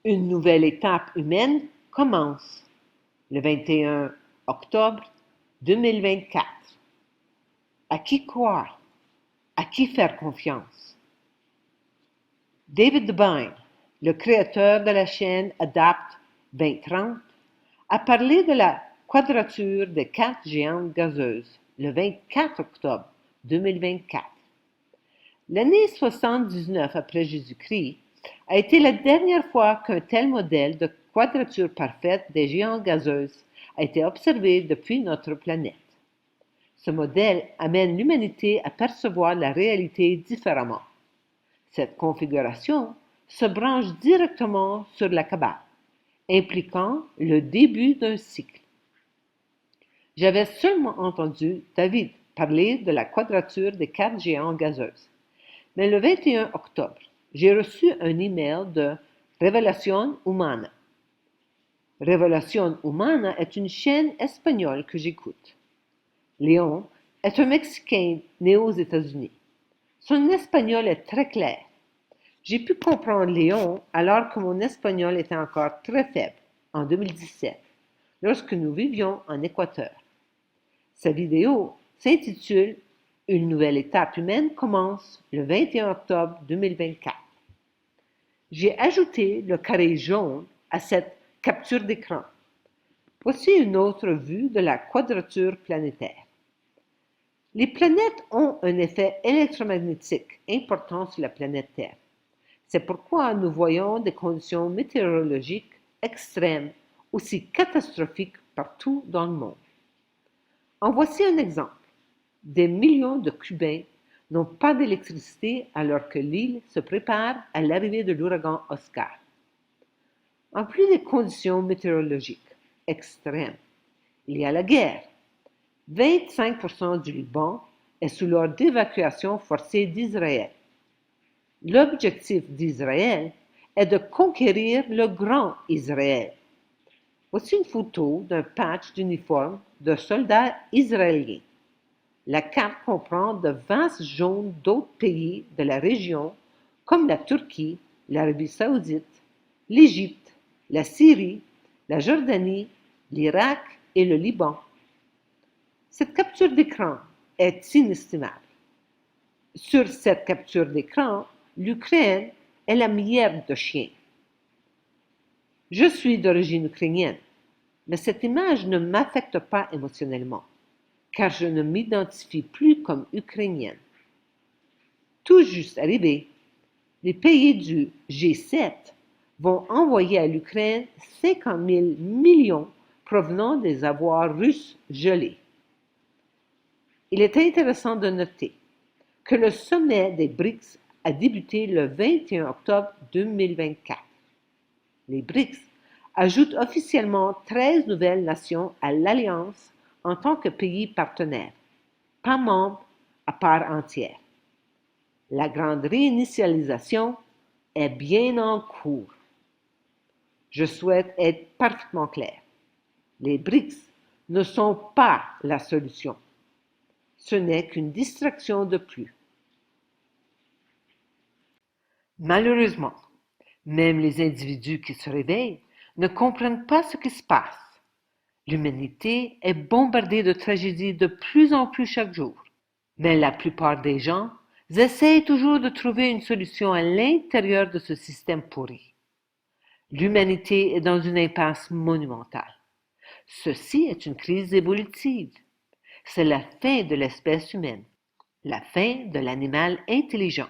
Une nouvelle étape humaine commence le 21 octobre 2024. À qui croire? À qui faire confiance? David Devine, le créateur de la chaîne Adapt 2030, a parlé de la quadrature des quatre géantes gazeuses le 24 octobre 2024. L'année 79 après Jésus-Christ a été la dernière fois qu'un tel modèle de quadrature parfaite des géantes gazeuses a été observé depuis notre planète. Ce modèle amène l'humanité à percevoir la réalité différemment. Cette configuration se branche directement sur la Kabbale, impliquant le début d'un cycle. J'avais seulement entendu David parler de la quadrature des quatre géantes gazeuses. Mais le 21 octobre, j'ai reçu un email de Revelación Humana. Revelación Humana est une chaîne espagnole que j'écoute. Léon est un Mexicain né aux États-Unis. Son espagnol est très clair. J'ai pu comprendre Léon alors que mon espagnol était encore très faible, en 2017, lorsque nous vivions en Équateur. Sa vidéo s'intitule « Une nouvelle étape humaine commence le 21 octobre 2024 ». J'ai ajouté le carré jaune à cette capture d'écran. Voici une autre vue de la quadrature planétaire. Les planètes ont un effet électromagnétique important sur la planète Terre. C'est pourquoi nous voyons des conditions météorologiques extrêmes aussi catastrophiques partout dans le monde. En voici un exemple. Des millions de Cubains n'ont pas d'électricité alors que l'île se prépare à l'arrivée de l'ouragan Oscar. En plus des conditions météorologiques extrêmes, il y a la guerre. 25% du Liban est sous l'ordre d'évacuation forcée d'Israël. L'objectif d'Israël est de conquérir le grand Israël. Voici une photo d'un patch d'uniforme de soldats israéliens. La carte comprend de vastes zones d'autres pays de la région comme la Turquie, l'Arabie saoudite, l'Égypte, la Syrie, la Jordanie, l'Irak et le Liban. Cette capture d'écran est inestimable. Sur cette capture d'écran, l'Ukraine est la miette de chien. Je suis d'origine ukrainienne, mais cette image ne m'affecte pas émotionnellement, car je ne m'identifie plus comme ukrainienne. Tout juste arrivé, les pays du G7 vont envoyer à l'Ukraine 50 000 millions provenant des avoirs russes gelés. Il est intéressant de noter que le sommet des BRICS a débuté le 21 octobre 2024. Les BRICS ajoutent officiellement 13 nouvelles nations à l'Alliance en tant que pays partenaires, pas membres à part entière. La grande réinitialisation est bien en cours. Je souhaite être parfaitement clair. Les BRICS ne sont pas la solution. Ce n'est qu'une distraction de plus. Malheureusement, même les individus qui se réveillent ne comprennent pas ce qui se passe. L'humanité est bombardée de tragédies de plus en plus chaque jour. Mais la plupart des gens essayent toujours de trouver une solution à l'intérieur de ce système pourri. L'humanité est dans une impasse monumentale. Ceci est une crise évolutive. C'est la fin de l'espèce humaine, la fin de l'animal intelligent.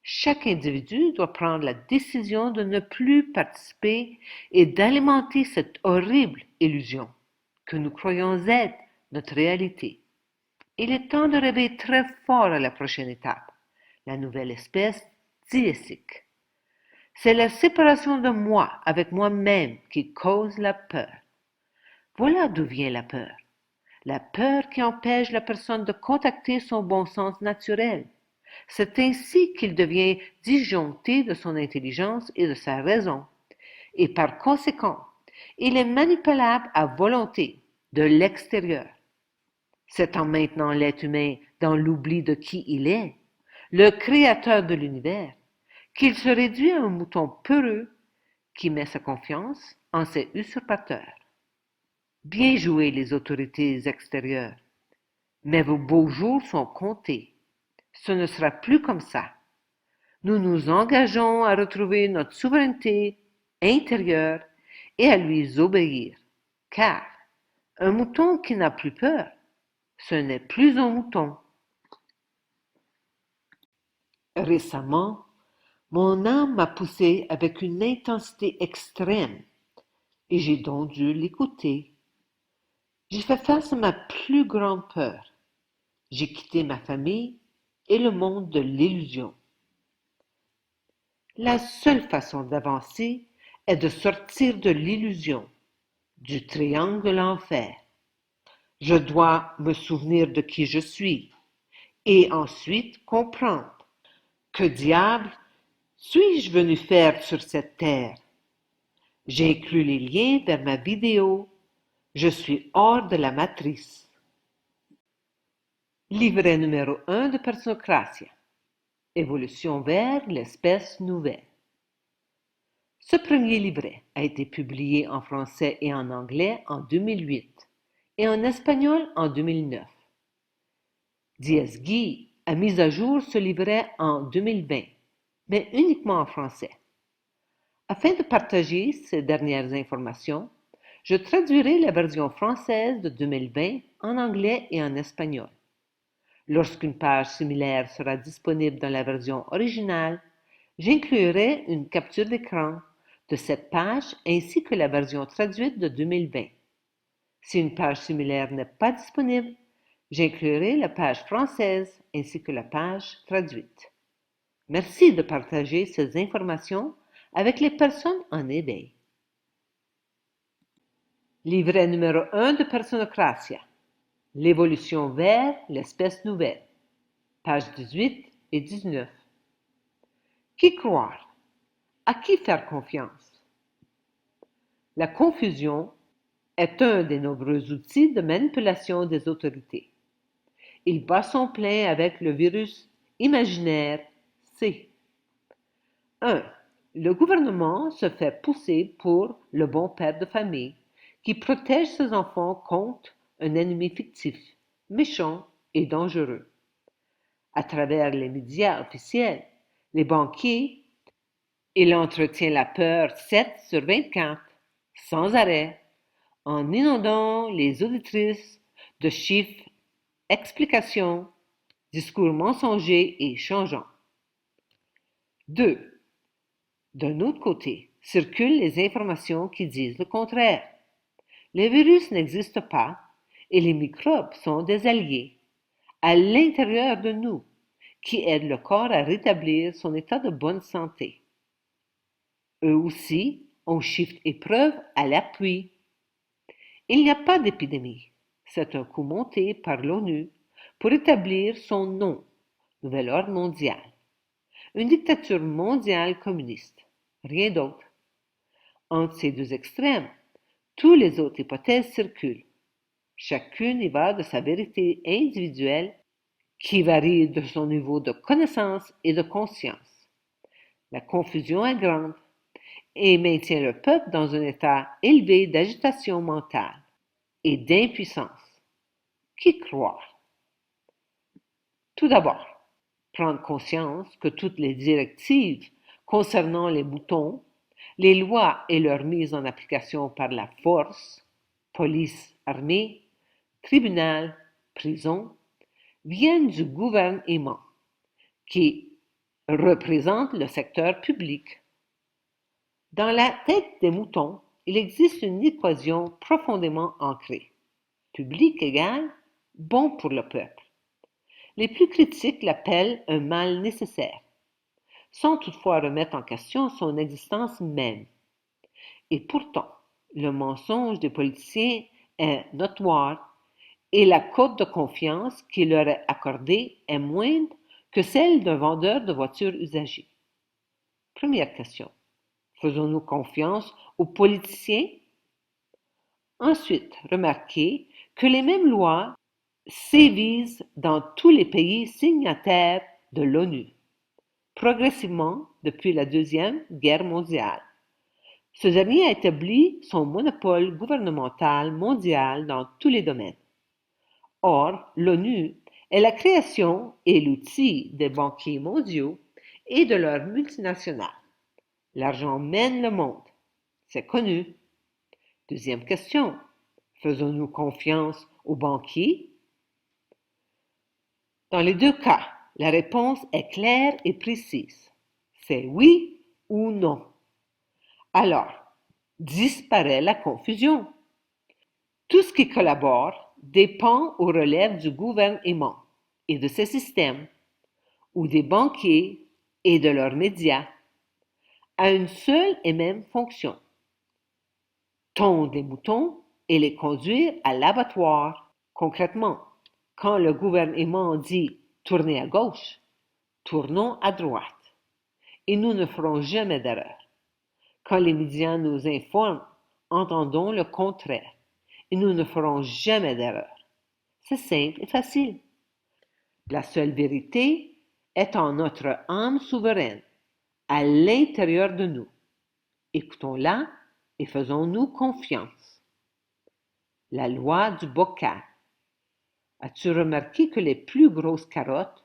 Chaque individu doit prendre la décision de ne plus participer et d'alimenter cette horrible illusion que nous croyons être notre réalité. Il est temps de rêver très fort à la prochaine étape, la nouvelle espèce déifique. C'est la séparation de moi avec moi-même qui cause la peur. Voilà d'où vient la peur. La peur qui empêche la personne de contacter son bon sens naturel. C'est ainsi qu'il devient disjoncté de son intelligence et de sa raison, et par conséquent, il est manipulable à volonté de l'extérieur. C'est en maintenant l'être humain dans l'oubli de qui il est, le créateur de l'univers, qu'il se réduit à un mouton peureux qui met sa confiance en ces usurpateurs. Bien joué les autorités extérieures, mais vos beaux jours sont comptés. Ce ne sera plus comme ça. Nous nous engageons à retrouver notre souveraineté intérieure et à lui obéir, car un mouton qui n'a plus peur, ce n'est plus un mouton. Récemment, mon âme m'a poussé avec une intensité extrême et j'ai donc dû l'écouter. J'ai fait face à ma plus grande peur. J'ai quitté ma famille et le monde de l'illusion. La seule façon d'avancer est de sortir de l'illusion, du triangle de l'enfer. Je dois me souvenir de qui je suis et ensuite comprendre que diable suis-je venu faire sur cette terre. J'ai inclus les liens vers ma vidéo. Je suis hors de la matrice. Livret numéro 1 de Personocratia. Évolution vers l'espèce nouvelle. Ce premier livret a été publié en français et en anglais en 2008 et en espagnol en 2009. Diez-Guy a mis à jour ce livret en 2020, mais uniquement en français. Afin de partager ces dernières informations, je traduirai la version française de 2020 en anglais et en espagnol. Lorsqu'une page similaire sera disponible dans la version originale, j'inclurai une capture d'écran de cette page ainsi que la version traduite de 2020. Si une page similaire n'est pas disponible, j'inclurai la page française ainsi que la page traduite. Merci de partager ces informations avec les personnes en éveil. Livret numéro 1 de Personocratia. L'évolution vers l'espèce nouvelle. Pages 18 et 19. Qui croire? À qui faire confiance? La confusion est un des nombreux outils de manipulation des autorités. Il bat son plein avec le virus imaginaire C. 1. Le gouvernement se fait pousser pour le bon père de famille qui protège ses enfants contre un ennemi fictif, méchant et dangereux. À travers les médias officiels, les banquiers, il entretient la peur 7 sur 24, sans arrêt, en inondant les auditrices de chiffres, explications, discours mensongers et changeants. 2. D'un autre côté, circulent les informations qui disent le contraire. Les virus n'existent pas et les microbes sont des alliés à l'intérieur de nous qui aident le corps à rétablir son état de bonne santé. Eux aussi ont chiffres et preuves à l'appui. Il n'y a pas d'épidémie. C'est un coup monté par l'ONU pour établir son nom, nouvel ordre mondial. Une dictature mondiale communiste. Rien d'autre. Entre ces deux extrêmes, toutes les autres hypothèses circulent. Chacune y va de sa vérité individuelle qui varie de son niveau de connaissance et de conscience. La confusion est grande et maintient le peuple dans un état élevé d'agitation mentale et d'impuissance. Qui croire? Tout d'abord, prendre conscience que toutes les directives concernant les moutons, les lois et leur mise en application par la force, police, armée, tribunal, prison, viennent du gouvernement, qui représente le secteur public. Dans la tête des moutons, il existe une équation profondément ancrée. Public égale bon pour le peuple. Les plus critiques l'appellent un mal nécessaire, sans toutefois remettre en question son existence même. Et pourtant, le mensonge des politiciens est notoire et la cote de confiance qui leur est accordée est moindre que celle d'un vendeur de voitures usagées. Première question. Faisons-nous confiance aux politiciens? Ensuite, remarquez que les mêmes lois sévissent dans tous les pays signataires de l'ONU, progressivement depuis la Deuxième Guerre mondiale. Ce dernier a établi son monopole gouvernemental mondial dans tous les domaines. Or, l'ONU est la création et l'outil des banquiers mondiaux et de leurs multinationales. L'argent mène le monde. C'est connu. Deuxième question. Faisons-nous confiance aux banquiers? Dans les deux cas, la réponse est claire et précise. C'est oui ou non. Alors, disparaît la confusion. Tout ce qui collabore dépend ou relève du gouvernement et de ses systèmes, ou des banquiers et de leurs médias, a une seule et même fonction: tondre les moutons et les conduire à l'abattoir. Concrètement, quand le gouvernement dit tournez à gauche, tournons à droite, et nous ne ferons jamais d'erreur. Quand les médias nous informent, entendons le contraire, et nous ne ferons jamais d'erreur. C'est simple et facile. La seule vérité est en notre âme souveraine, à l'intérieur de nous. Écoutons-la et faisons-nous confiance. La loi du bocal. As-tu remarqué que les plus grosses carottes,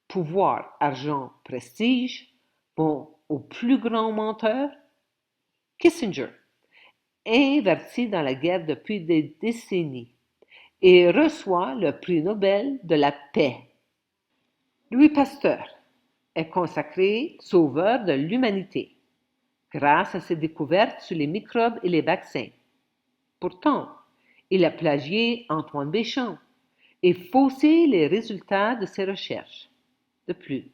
pouvoir, argent, prestige, vont aux plus grands menteurs? Kissinger, inverti dans la guerre depuis des décennies, et reçoit le prix Nobel de la paix. Louis Pasteur est consacré sauveur de l'humanité grâce à ses découvertes sur les microbes et les vaccins. Pourtant, il a plagié Antoine Béchamp et faussé les résultats de ses recherches. De plus,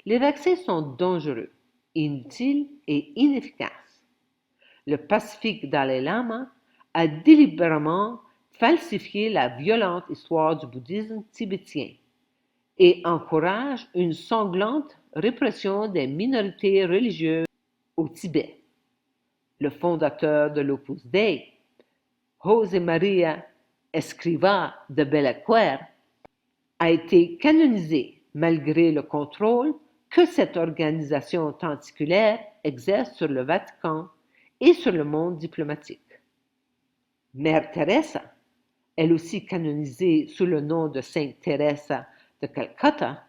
les vaccins sont dangereux, inutiles et inefficaces. Le pacifique Dalai Lama a délibérément falsifié la violente histoire du bouddhisme tibétien et encourage une sanglante répression des minorités religieuses au Tibet. Le fondateur de l'Opus Dei, José María Escrivá de Balaguer, a été canonisé malgré le contrôle que cette organisation tentaculaire exerce sur le Vatican et sur le monde diplomatique. Mère Teresa, elle aussi canonisée sous le nom de Sainte Teresa de Calcutta,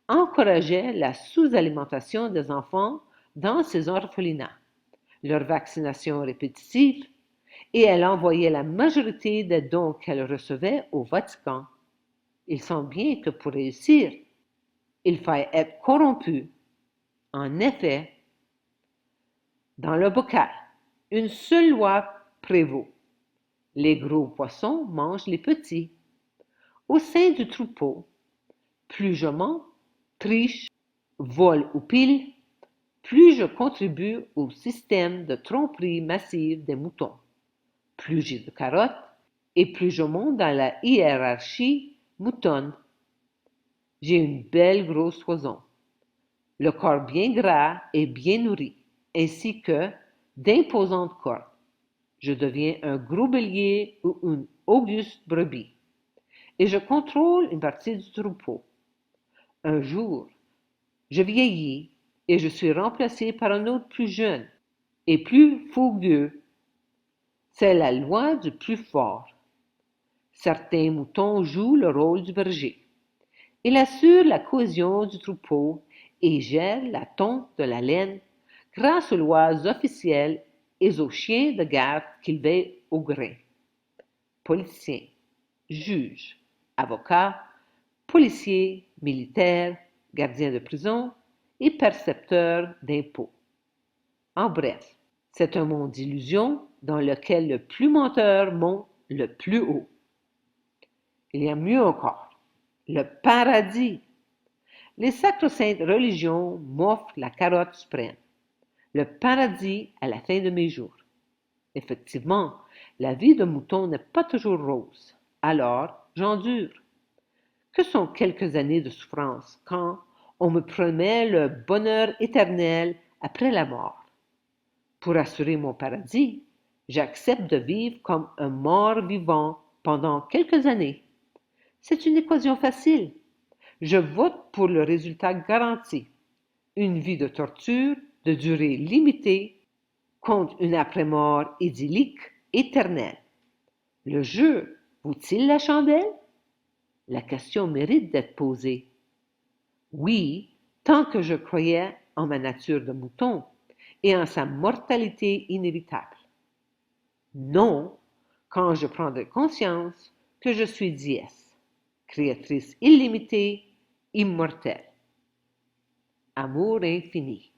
encourageait la sous-alimentation des enfants dans ses orphelinats, leur vaccination répétitive, et elle envoyait la majorité des dons qu'elle recevait au Vatican. Il semble bien que pour réussir, il faille être corrompu. En effet, dans le bocal, une seule loi prévaut. Les gros poissons mangent les petits. Au sein du troupeau, plus je mens, triche, vole ou pile, plus je contribue au système de tromperie massive des moutons. Plus j'ai de carottes, et plus je monte dans la hiérarchie moutonne. J'ai une belle grosse toison, le corps bien gras et bien nourri, ainsi que d'imposantes cornes. Je deviens un gros bélier ou une auguste brebis, et je contrôle une partie du troupeau. Un jour, je vieillis et je suis remplacé par un autre plus jeune et plus fougueux. C'est la loi du plus fort. Certains moutons jouent le rôle du berger. Il assure la cohésion du troupeau et gère la tonte de la laine grâce aux lois officielles et aux chiens de garde qu'il veille au grain. Politiciens, juges, avocats, policiers, militaires, gardiens de prison et percepteurs d'impôts. En bref, c'est un monde d'illusions dans lequel le plus menteur monte le plus haut. Il y a mieux encore, le paradis. Les sacro-saintes religions m'offrent la carotte suprême, le paradis à la fin de mes jours. Effectivement, la vie de mouton n'est pas toujours rose, alors j'endure. Que sont quelques années de souffrance quand on me promet le bonheur éternel après la mort? Pour assurer mon paradis, j'accepte de vivre comme un mort vivant pendant quelques années. C'est une équation facile. Je vote pour le résultat garanti. Une vie de torture de durée limitée, contre une après-mort idyllique éternelle. Le jeu vaut-il la chandelle? La question mérite d'être posée. Oui, tant que je croyais en ma nature de mouton et en sa mortalité inévitable. Non, quand je prendrai conscience que je suis déesse, créatrice illimitée, immortelle. Amour infini.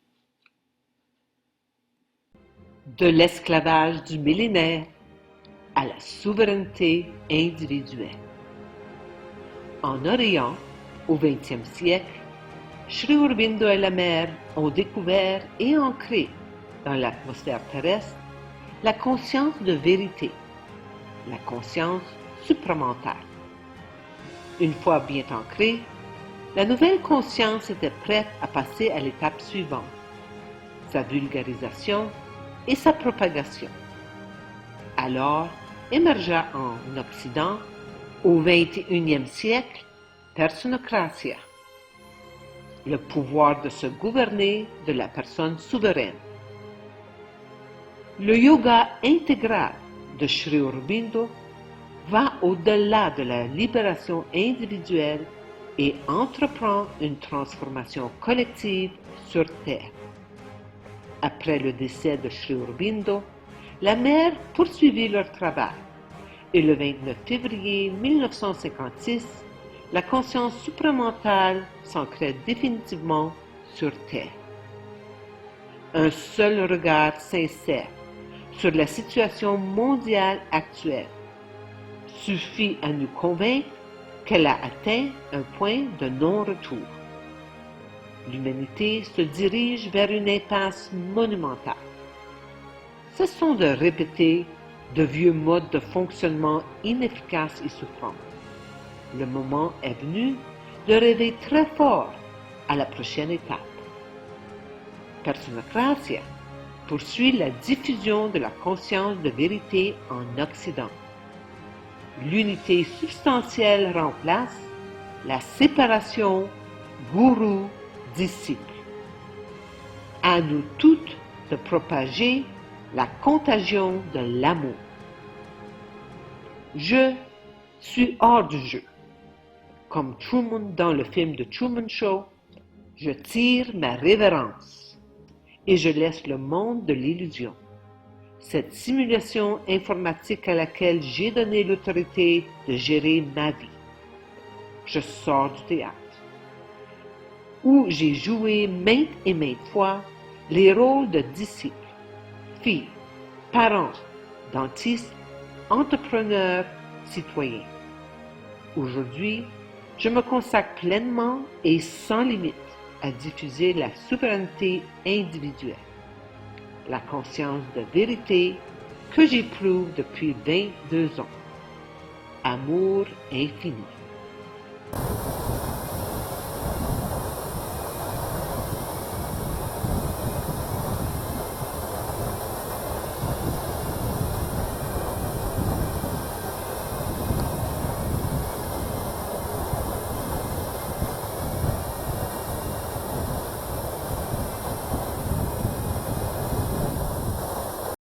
De l'esclavage du millénaire à la souveraineté individuelle. En Orient, au XXe siècle, Sri Aurobindo et la mère ont découvert et ancré dans l'atmosphère terrestre la conscience de vérité, la conscience supramentale. Une fois bien ancrée, la nouvelle conscience était prête à passer à l'étape suivante, sa vulgarisation et sa propagation. Alors émergea en Occident, au XXIe siècle, Personocratia, le pouvoir de se gouverner de la personne souveraine. Le yoga intégral de Sri Aurobindo va au-delà de la libération individuelle et entreprend une transformation collective sur Terre. Après le décès de Sri Aurobindo, la mère poursuivit leur travail et le 29 février 1956, la conscience supramentale s'ancrait définitivement sur Terre. Un seul regard sincère sur la situation mondiale actuelle suffit à nous convaincre qu'elle a atteint un point de non-retour. L'humanité se dirige vers une impasse monumentale. Cessons de répéter de vieux modes de fonctionnement inefficaces et souffrants. Le moment est venu de rêver très fort à la prochaine étape. Personocratia poursuit la diffusion de la conscience de vérité en Occident. L'unité substantielle remplace la séparation gourou-disciple. À nous toutes de propager la contagion de l'amour. Je suis hors du jeu. Comme Truman dans le film de Truman Show, je tire ma révérence et je laisse le monde de l'illusion, cette simulation informatique à laquelle j'ai donné l'autorité de gérer ma vie. Je sors du théâtre, où j'ai joué maintes et maintes fois les rôles de disciple, fille, parent, dentiste, entrepreneur, citoyen. Aujourd'hui, je me consacre pleinement et sans limite à diffuser la souveraineté individuelle, la conscience de vérité que j'éprouve depuis 22 ans. Amour infini.